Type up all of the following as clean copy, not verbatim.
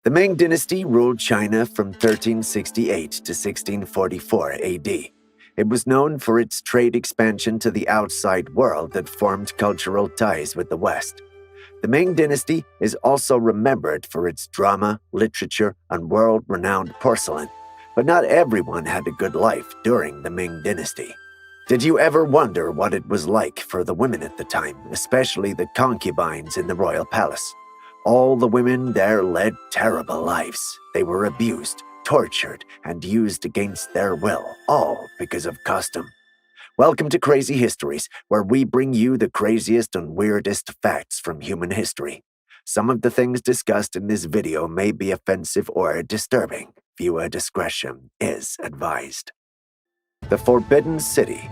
The Ming Dynasty ruled China from 1368 to 1644 AD. It was known for its trade expansion to the outside world that formed cultural ties with the West. The Ming Dynasty is also remembered for its drama, literature, and world-renowned porcelain. But not everyone had a good life during the Ming Dynasty. Did you ever wonder what it was like for the women at the time, especially the concubines in the royal palace? All the women there led terrible lives. They were abused, tortured, and used against their will, all because of custom. Welcome to Crazy Histories, where we bring you the craziest and weirdest facts from human history. Some of the things discussed in this video may be offensive or disturbing. Viewer discretion is advised. The Forbidden City.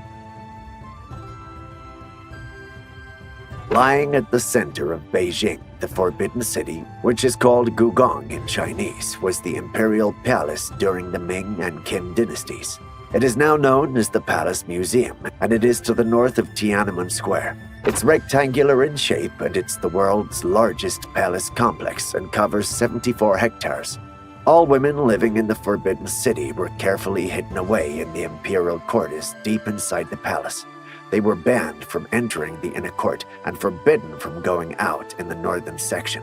Lying at the center of Beijing, the Forbidden City, which is called Gugong in Chinese, was the Imperial Palace during the Ming and Qin dynasties. It is now known as the Palace Museum, and it is to the north of Tiananmen Square. It's rectangular in shape, and it's the world's largest palace complex and covers 74 hectares. All women living in the Forbidden City were carefully hidden away in the imperial quarters deep inside the palace. They were banned from entering the inner court and forbidden from going out in the northern section.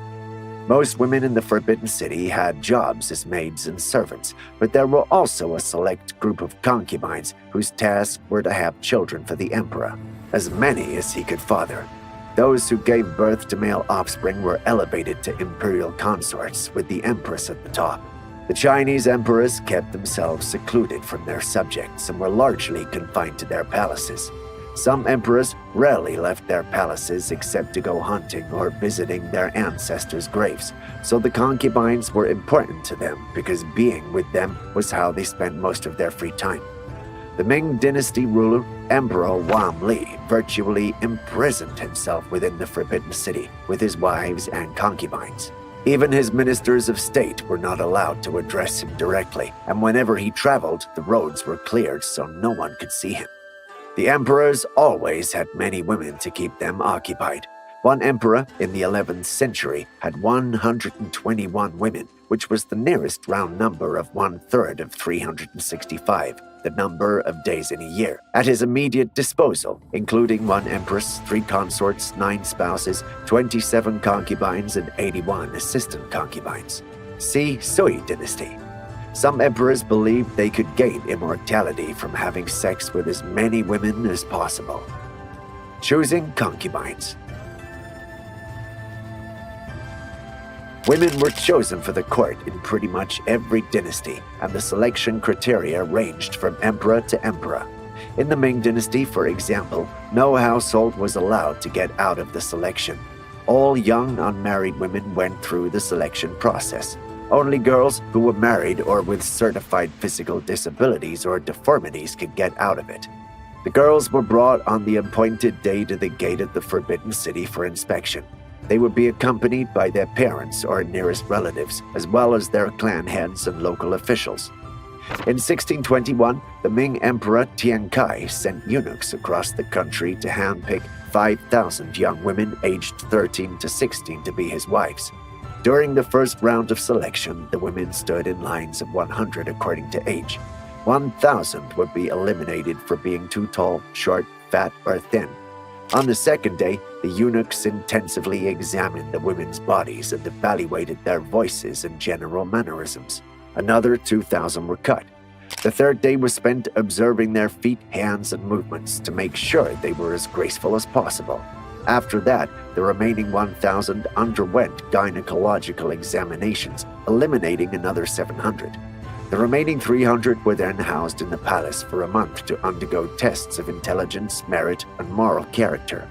Most women in the Forbidden City had jobs as maids and servants, but there were also a select group of concubines whose tasks were to have children for the emperor, as many as he could father. Those who gave birth to male offspring were elevated to imperial consorts, with the Empress at the top. The Chinese emperors kept themselves secluded from their subjects and were largely confined to their palaces. Some emperors rarely left their palaces except to go hunting or visiting their ancestors' graves, so the concubines were important to them because being with them was how they spent most of their free time. The Ming Dynasty ruler, Emperor Wang Li, virtually imprisoned himself within the Forbidden City with his wives and concubines. Even his ministers of state were not allowed to address him directly, and whenever he traveled, the roads were cleared so no one could see him. The emperors always had many women to keep them occupied. One emperor in the 11th century had 121 women, which was the nearest round number of 1/3 of 365, the number of days in a year, at his immediate disposal, including one empress, 3 consorts, 9 spouses, 27 concubines, and 81 assistant concubines. See Sui Dynasty. Some emperors believed they could gain immortality from having sex with as many women as possible. Choosing concubines. Women were chosen for the court in pretty much every dynasty, and the selection criteria ranged from emperor to emperor. In the Ming Dynasty, for example, no household was allowed to get out of the selection. All young unmarried women went through the selection process. Only girls who were married or with certified physical disabilities or deformities could get out of it. The girls were brought on the appointed day to the gate of the Forbidden City for inspection. They would be accompanied by their parents or nearest relatives, as well as their clan heads and local officials. In 1621, the Ming Emperor Tian Kai sent eunuchs across the country to handpick 5,000 young women aged 13 to 16 to be his wives. During the first round of selection, the women stood in lines of 100 according to age. 1,000 would be eliminated for being too tall, short, fat, or thin. On the second day, the eunuchs intensively examined the women's bodies and evaluated their voices and general mannerisms. Another 2,000 were cut. The third day was spent observing their feet, hands, and movements to make sure they were as graceful as possible. After that, the remaining 1,000 underwent gynecological examinations, eliminating another 700. The remaining 300 were then housed in the palace for a month to undergo tests of intelligence, merit, and moral character.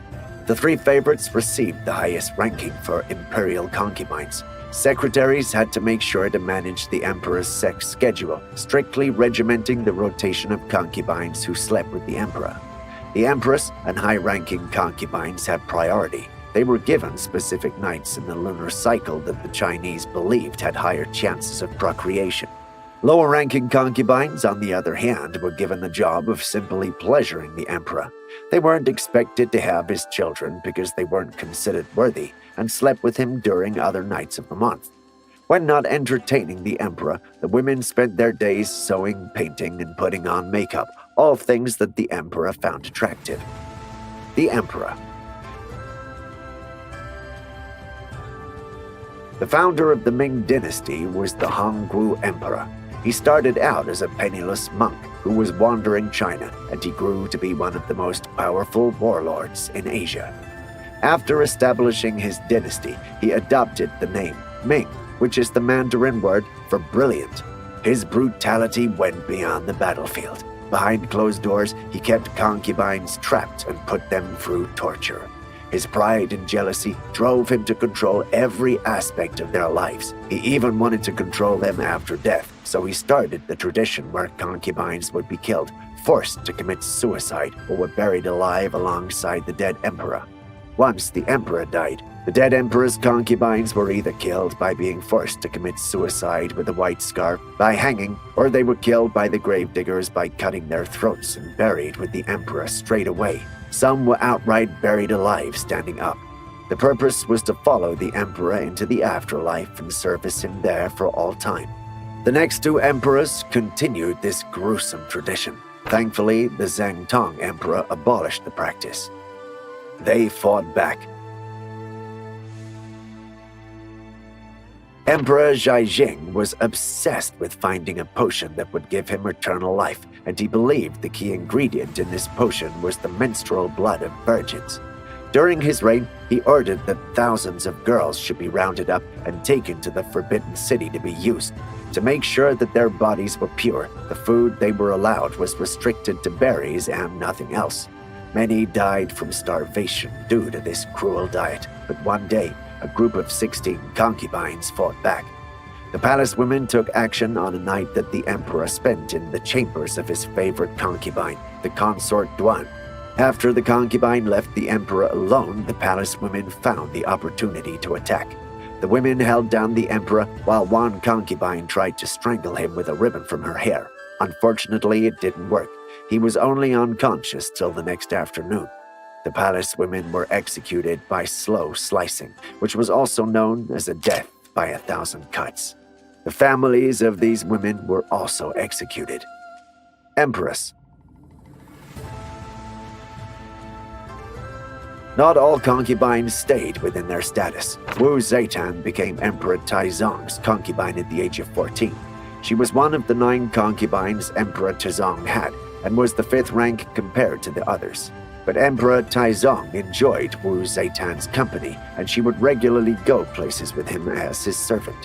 The 3 favorites received the highest ranking for imperial concubines. Secretaries had to make sure to manage the emperor's sex schedule, strictly regimenting the rotation of concubines who slept with the emperor. The Empress and high-ranking concubines had priority. They were given specific nights in the lunar cycle that the Chinese believed had higher chances of procreation. Lower-ranking concubines, on the other hand, were given the job of simply pleasuring the emperor. They weren't expected to have his children because they weren't considered worthy and slept with him during other nights of the month. When not entertaining the emperor, the women spent their days sewing, painting, and putting on makeup, all things that the emperor found attractive. The emperor. The founder of the Ming Dynasty was the Hongwu Emperor. He started out as a penniless monk who was wandering China, and he grew to be one of the most powerful warlords in Asia. After establishing his dynasty, he adopted the name Ming, which is the Mandarin word for brilliant. His brutality went beyond the battlefield. Behind closed doors, he kept concubines trapped and put them through torture. His pride and jealousy drove him to control every aspect of their lives. He even wanted to control them after death, so he started the tradition where concubines would be killed, forced to commit suicide, or were buried alive alongside the dead emperor. Once the emperor died, the dead emperor's concubines were either killed by being forced to commit suicide with a white scarf, by hanging, or they were killed by the gravediggers by cutting their throats and buried with the emperor straight away. Some were outright buried alive standing up. The purpose was to follow the emperor into the afterlife and service him there for all time. The next two emperors continued this gruesome tradition. Thankfully, the Zheng Tong emperor abolished the practice. They fought back. Emperor Zhiqing was obsessed with finding a potion that would give him eternal life, and he believed the key ingredient in this potion was the menstrual blood of virgins. During his reign, he ordered that thousands of girls should be rounded up and taken to the Forbidden City to be used. To make sure that their bodies were pure, the food they were allowed was restricted to berries and nothing else. Many died from starvation due to this cruel diet, but one day, a group of 16 concubines fought back. The palace women took action on a night that the emperor spent in the chambers of his favorite concubine, the consort Duan. After the concubine left the emperor alone, the palace women found the opportunity to attack. The women held down the emperor while one concubine tried to strangle him with a ribbon from her hair. Unfortunately, it didn't work. He was only unconscious till the next afternoon. The palace women were executed by slow slicing, which was also known as a death by 1,000 cuts. The families of these women were also executed. Empress. Not all concubines stayed within their status. Wu Zetian became Emperor Taizong's concubine at the age of 14. She was one of the 9 concubines Emperor Taizong had, and was the 5th rank compared to the others. But Emperor Taizong enjoyed Wu Zetian's company, and she would regularly go places with him as his servant.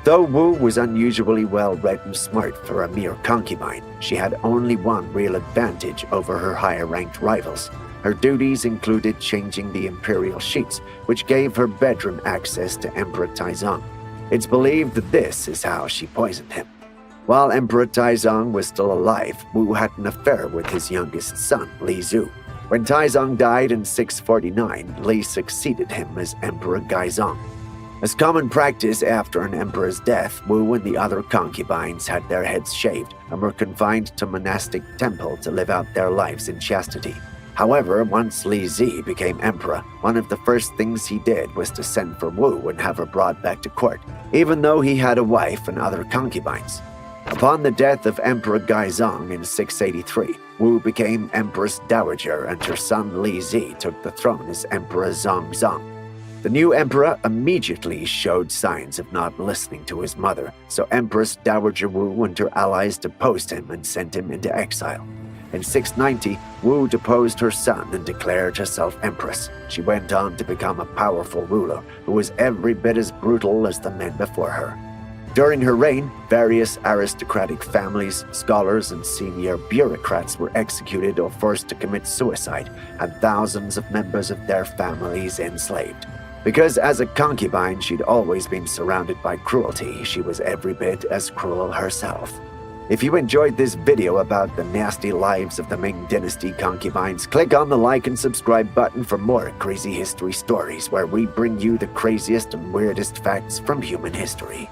Though Wu was unusually well-read and smart for a mere concubine, she had only one real advantage over her higher-ranked rivals. Her duties included changing the Imperial sheets, which gave her bedroom access to Emperor Taizong. It's believed that this is how she poisoned him. While Emperor Taizong was still alive, Wu had an affair with his youngest son, Li Zu. When Taizong died in 649, Li succeeded him as Emperor Gaizong. As common practice after an emperor's death, Wu and the other concubines had their heads shaved and were confined to monastic temple to live out their lives in chastity. However, once Li Zi became emperor, one of the first things he did was to send for Wu and have her brought back to court, even though he had a wife and other concubines. Upon the death of Emperor Gaizong in 683, Wu became Empress Dowager and her son Li Zi took the throne as Emperor Zongzong. The new emperor immediately showed signs of not listening to his mother, so Empress Dowager Wu and her allies deposed him and sent him into exile. In 690, Wu deposed her son and declared herself empress. She went on to become a powerful ruler who was every bit as brutal as the men before her. During her reign, various aristocratic families, scholars, and senior bureaucrats were executed or forced to commit suicide, and thousands of members of their families enslaved. Because as a concubine she'd always been surrounded by cruelty, she was every bit as cruel herself. If you enjoyed this video about the nasty lives of the Ming Dynasty concubines, click on the like and subscribe button for more Crazy History stories where we bring you the craziest and weirdest facts from human history.